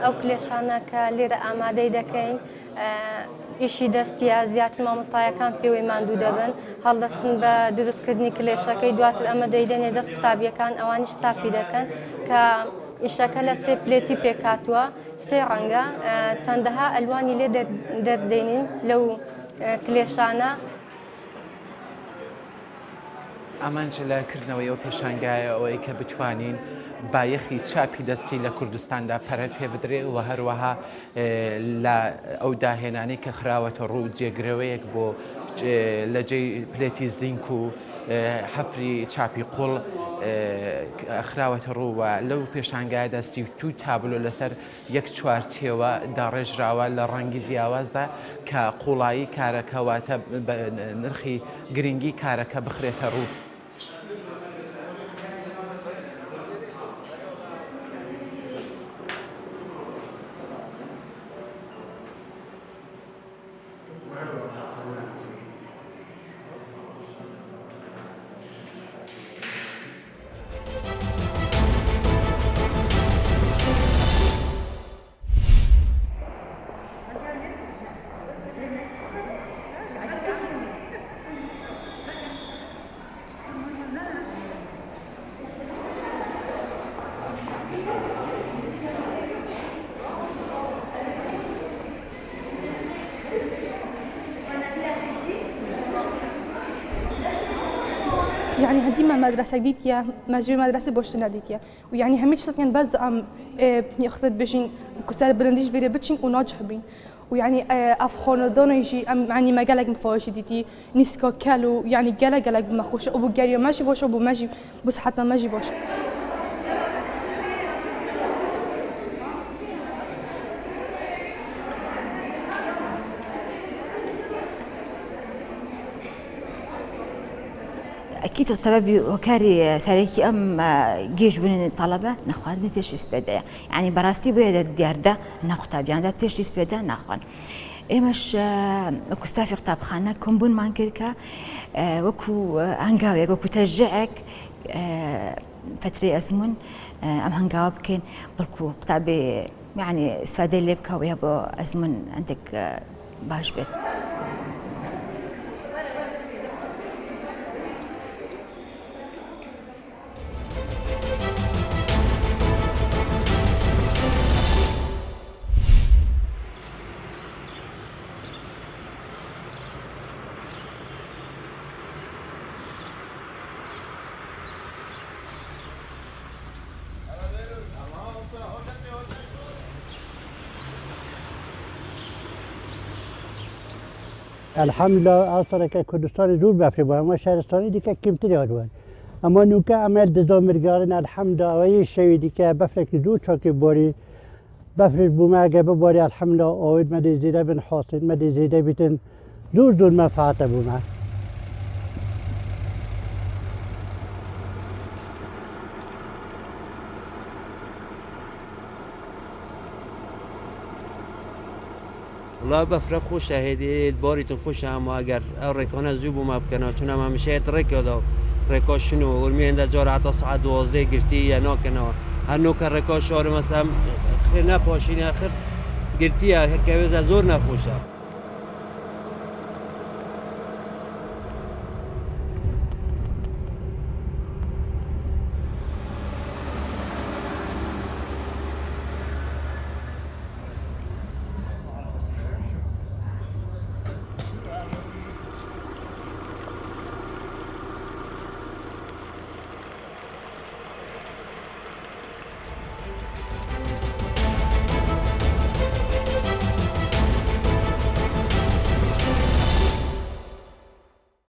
ئەو کلێشانە کە لێرە ئامادەی دەکەین ئیشی دەستیە زیاتر مامۆستایەکان پێوەی ماندوو دەبن هەڵدەستن بە دروستکردنی کلێشەکەی دواتر ئەمە دەیدەنێ دەست قوتابیەکان ئەوانیش تاپی دەکەن کە ئیشەکە لە سێ پلێتی پێکاتووە سێ ڕەنگە چەندەها ئەلوانی لێ دەردێنین لەو کلێشانە. ئەمان جلەکردنەوەی ئەو پێشانگایە ئەوەی کە بتوانین بایەخی چاپی دەستی لە کوردستاندا پەرە پێ بدرێ و هەروەها لە ئەو داهێنانی کە خراوەتە ڕوو جێگرەوەیەک بۆ لە جێی پلێتی زینک و حەفری چاپی قوڵ خراوەتە ڕووە لەو پێشانگای دەستی تو تابلۆ لەسەر یەک چوارچێوە داڕێژراوە لە ڕەنگی جیاوازدا کە قوڵایی کارەکەواتە نرخی گرنگی کارەکە بخرێتە ڕوو. يعني هديما مدرسة جديدة مجموعة مدرسة بوشتنا جديدة ويعني هميش يعني بس ياخذ بيجين كسر بلنديش فيري بتشين وناجح بين ويعني أفخون دونه يجي يعني ما قالك مفاوش جديدي نسكا كلو يعني قالك بمخوش أبو جاري ماشي باش أبو ماشي بس حتى ماشي باش. أكيد سبب وكاري ساريكي أم جيش بين الطلبة نخوان تيش استبداء يعني براستي بيد الديار ده نخطاب يعني ده تيش استبداء نخوان إيمش كستافي خطاب خانة كمبون مانكركا وكو هنجاوي وكو تشجعك فترة أزمن أم هنجاوب كين بركو خطابي يعني استفادة اللي بكا ويابو أزمن عندك باش بيت. الحمد لله أصلا كردستان زور بفربا ما شهرستانی دیگه کمتری آدوان اما نوکه عمل دزامرگارن الحمد لله وی شوی دیگه بفرک زور چاکی باری بفرش بومه اگه باری الحمد لله آوید مدی زیده بن حاصل مدی زیده بیتن زور منفعت بومه. والله بفرق خوش هدي الباريتون خوش هم اگر رکانه زوبو ما بکنه چون هم همیشه رکا دا رکا شنو ورمی هنده جار حتی ساعت 12 گرتی یا نکنه هر نوک رکا شار مثلا خیر نپاشینه آخر گرتی که زور نخوشه.